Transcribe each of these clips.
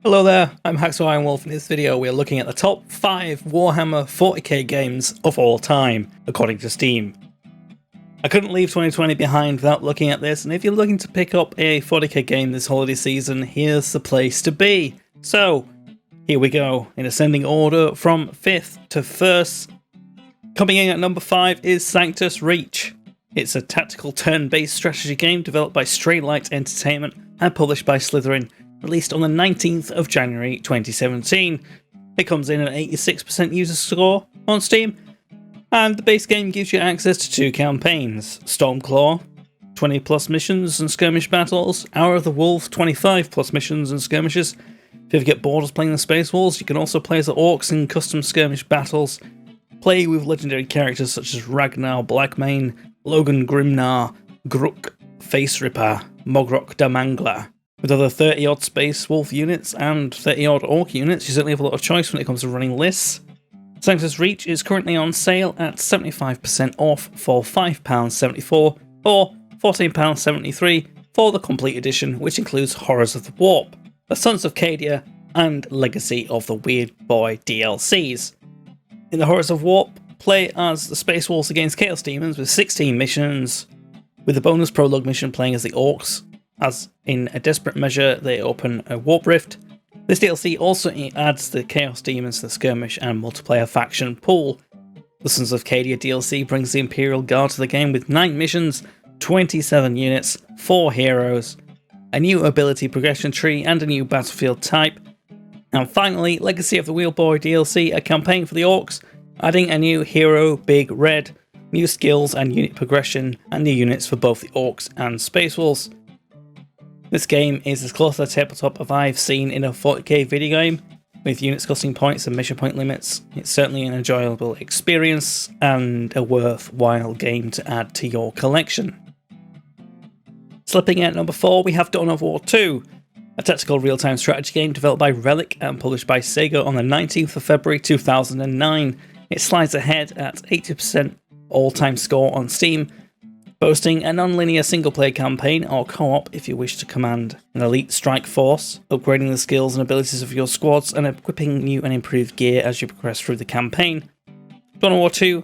Hello there, I'm Hacksaw Iron Wolf. In this video we are looking at the top 5 Warhammer 40k games of all time, according to Steam. I couldn't leave 2020 behind without looking at this, and if you're looking to pick up a 40k game this holiday season, here's the place to be. So, here we go, in ascending order from 5th to 1st. Coming in at number 5 is Sanctus Reach. It's a tactical turn-based strategy game developed by Straylight Entertainment and published by Slytherin, released on the 19th of January 2017. It comes in at 86% user score on Steam, and the base game gives you access to 2 campaigns: Stormclaw, 20 plus missions and skirmish battles; Hour of the Wolf, 25 plus missions and skirmishes. If you ever get bored of playing the Space Wolves, you can also play as the Orcs in custom skirmish battles, play with legendary characters such as Ragnar Blackmane, Logan Grimnar, Gruk, Face Ripper, Mogrok the Mangler. With over 30 odd Space Wolf units and 30 odd Orc units, you certainly have a lot of choice when it comes to running lists. Sanctus Reach is currently on sale at 75% off for £5.74 or £14.73 for the complete edition, which includes Horrors of the Warp, the Sons of Cadia, and Legacy of the Weird Boy DLCs. In the Horrors of Warp, play as the Space Wolves against Chaos Demons with 16 missions, with the bonus prologue mission playing as the Orcs, as in a desperate measure they open a warp rift. This DLC also adds the Chaos Demons to the skirmish and multiplayer faction pool. The Sons of Cadia DLC brings the Imperial Guard to the game with 9 missions, 27 units, 4 heroes, a new ability progression tree and a new battlefield type. And finally, Legacy of the Weird Boy DLC, a campaign for the Orcs, adding a new hero, Big Red, new skills and unit progression, and new units for both the Orcs and Space Wolves. This game is as close to a tabletop as I've seen in a 40k video game, with units costing points and mission point limits. It's certainly an enjoyable experience and a worthwhile game to add to your collection. Slipping in at number 4, we have Dawn of War 2, a tactical real-time strategy game developed by Relic and published by Sega on the 19th of February 2009. It slides ahead at 80% all-time score on Steam, boasting a non-linear single-player campaign or co-op if you wish to command an elite strike force, upgrading the skills and abilities of your squads and equipping new and improved gear as you progress through the campaign. Dawn of War 2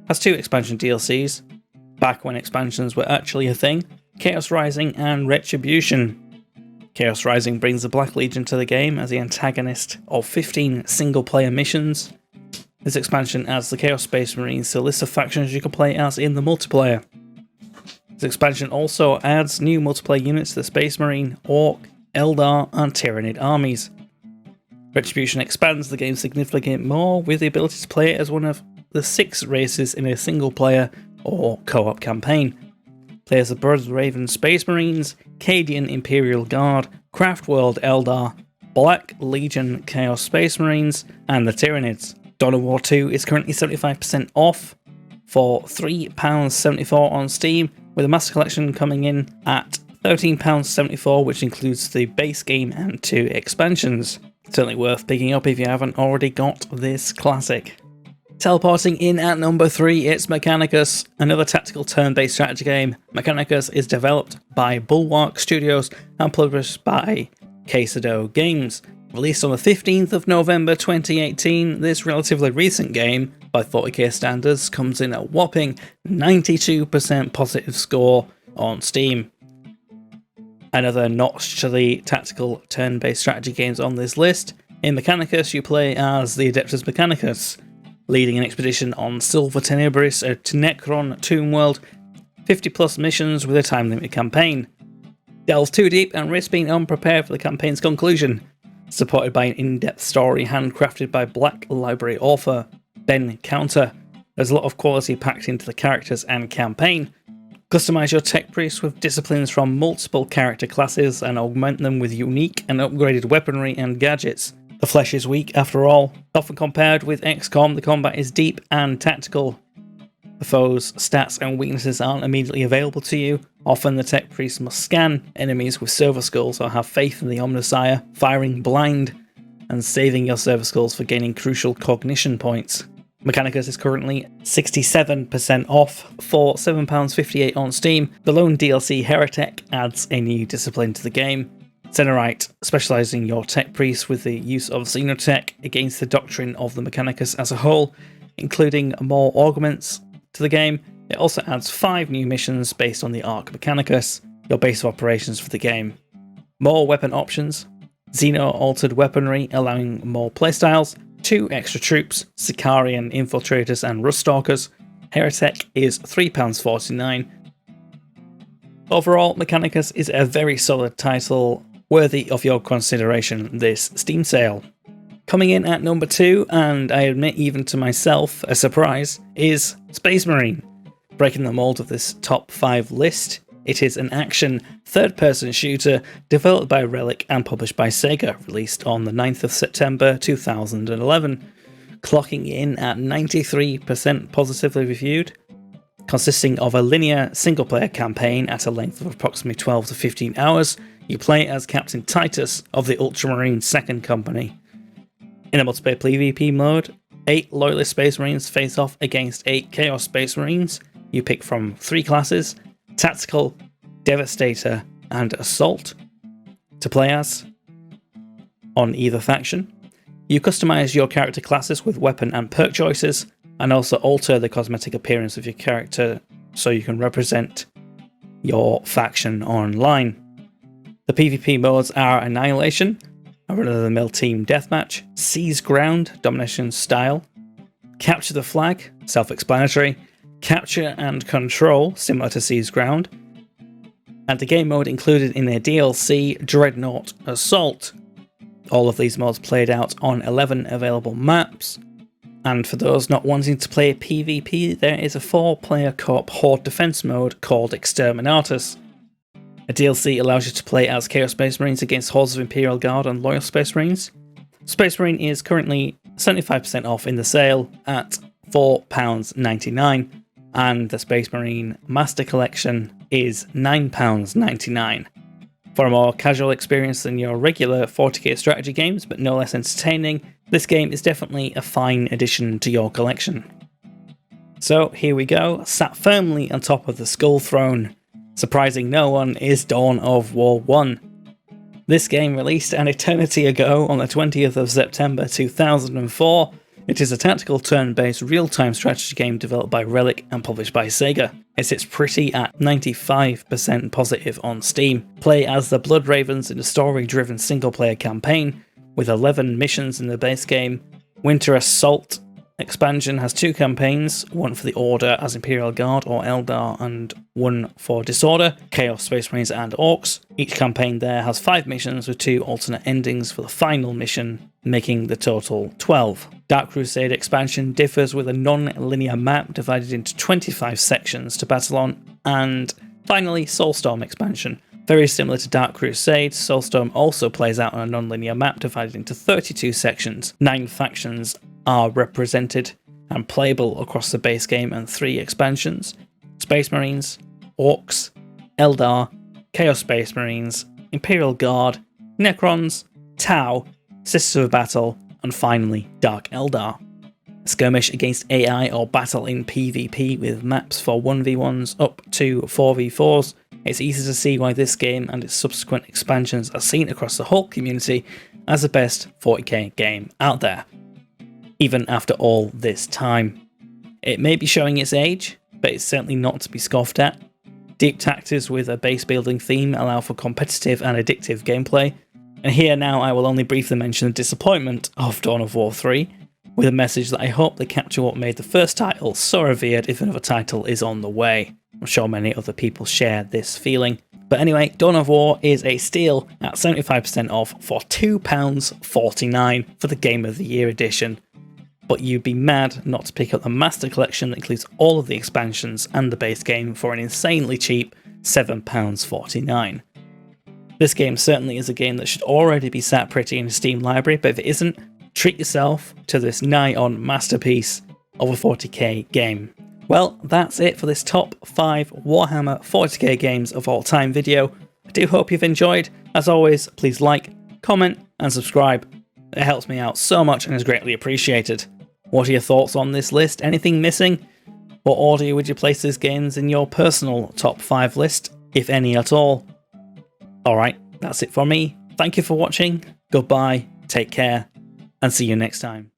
has 2 expansion DLCs, back when expansions were actually a thing: Chaos Rising and Retribution. Chaos Rising brings the Black Legion to the game as the antagonist of 15 single-player missions. This expansion adds the Chaos Space Marines to a list of factions you can play as in the multiplayer. This expansion also adds new multiplayer units to the Space Marine, Orc, Eldar, and Tyranid armies. Retribution expands the game significantly more with the ability to play it as one of the 6 races in a single player or co-op campaign. Play as the Blood Raven Space Marines, Cadian Imperial Guard, Craftworld Eldar, Black Legion Chaos Space Marines, and the Tyranids. Dawn of War 2 is currently 75% off for £3.74 on Steam, with the Master Collection coming in at £13.74, which includes the base game and 2 expansions. Certainly worth picking up if you haven't already got this classic. Teleporting in at number 3, it's Mechanicus, another tactical turn-based strategy game. Mechanicus is developed by Bulwark Studios and published by Quesado Games. Released on the 15th of November 2018, this relatively recent game, by 40k standards, comes in a whopping 92% positive score on Steam. Another notch to the tactical turn-based strategy games on this list. In Mechanicus, you play as the Adeptus Mechanicus, leading an expedition on Silver Tenebris, a Necron tomb world, 50 plus missions with a time-limited campaign. Delve too deep and risk being unprepared for the campaign's conclusion. Supported by an in-depth story handcrafted by Black Library author Ben Counter, there's a lot of quality packed into the characters and campaign. Customize your tech priests with disciplines from multiple character classes and augment them with unique and upgraded weaponry and gadgets. The flesh is weak after all. Often compared with XCOM, the combat is deep and tactical. The foe's stats and weaknesses aren't immediately available to you. Often the tech priest must scan enemies with silver skulls or have faith in the Omnissiah, firing blind and saving your silver skulls for gaining crucial cognition points. Mechanicus is currently 67% off for £7.58 on Steam. The lone DLC Heretic adds a new discipline to the game. Centerite, specialising your tech priest with the use of xenotech against the doctrine of the Mechanicus as a whole, including more augments to the game. It also adds 5 new missions based on the Arc Mechanicus, your base of operations for the game. More weapon options, Xeno-altered weaponry allowing more playstyles, 2 extra troops, Sicarian infiltrators and Ruststalkers. Heretic is £3.49. Overall, Mechanicus is a very solid title, worthy of your consideration this Steam sale. Coming in at number 2, and I admit even to myself a surprise, is Space Marine. Breaking the mold of this top 5 list, it is an action third-person shooter developed by Relic and published by Sega, released on the 9th of September 2011, clocking in at 93% positively reviewed, consisting of a linear single-player campaign at a length of approximately 12 to 15 hours. You play as Captain Titus of the Ultramarine 2nd Company. In a multiplayer PvP mode, 8 Loyalist Space Marines face off against 8 Chaos Space Marines. You pick from 3 classes, Tactical, Devastator, and Assault, to play as on either faction. You customize your character classes with weapon and perk choices, and also alter the cosmetic appearance of your character so you can represent your faction online. The PvP modes are Annihilation, a run-of-the-mill team deathmatch, Seize Ground, domination style, Capture the Flag, self-explanatory, Capture and Control, similar to Seize Ground, and the game mode included in their DLC, Dreadnought Assault. All of these modes played out on 11 available maps, and for those not wanting to play PvP, there is a 4-player co-op Horde defense mode called Exterminatus. A DLC allows you to play as Chaos Space Marines against hordes of Imperial Guard and Loyal Space Marines. Space Marine is currently 75% off in the sale at £4.99, and the Space Marine Master Collection is £9.99. For a more casual experience than your regular 40k strategy games, but no less entertaining, this game is definitely a fine addition to your collection. So here we go, sat firmly on top of the Skull Throne, surprising no one, is Dawn of War 1. This game released an eternity ago on the 20th of September 2004. It is a tactical turn-based real-time strategy game developed by Relic and published by Sega. It sits pretty at 95% positive on Steam. Play as the Blood Ravens in a story-driven single-player campaign with 11 missions in the base game. Winter Assault expansion has 2 campaigns, one for the Order as Imperial Guard or Eldar and one for Disorder, Chaos Space Marines and Orcs. Each campaign there has 5 missions with 2 alternate endings for the final mission, making the total 12. Dark Crusade expansion differs with a non-linear map divided into 25 sections to battle on, and finally Soulstorm expansion. Very similar to Dark Crusade, Soulstorm also plays out on a non-linear map divided into 32 sections. 9 factions are represented and playable across the base game and 3 expansions: Space Marines, Orcs, Eldar, Chaos Space Marines, Imperial Guard, Necrons, Tau, Sisters of Battle, and finally Dark Eldar. Skirmish against AI or battle in PvP with maps for 1v1s up to 4v4s. It's easy to see why this game and its subsequent expansions are seen across the whole community as the best 40k game out there, even after all this time. It may be showing its age, but it's certainly not to be scoffed at. Deep tactics with a base building theme allow for competitive and addictive gameplay, and here now I will only briefly mention the disappointment of Dawn of War 3, with a message that I hope they capture what made the first title so revered if another title is on the way. I'm sure many other people share this feeling. But anyway, Dawn of War is a steal at 75% off for £2.49 for the Game of the Year edition. But you'd be mad not to pick up the Master Collection that includes all of the expansions and the base game for an insanely cheap £7.49. This game certainly is a game that should already be sat pretty in a Steam library, but if it isn't, treat yourself to this nigh-on masterpiece of a 40k game. Well, that's it for this top 5 Warhammer 40k games of all time video. I do hope you've enjoyed. As always, please like, comment and subscribe. It helps me out so much and is greatly appreciated. What are your thoughts on this list? Anything missing? What order would you place these games in your personal top 5 list, if any at all? Alright, That's it for me. Thank you for watching, goodbye, take care, and see you next time.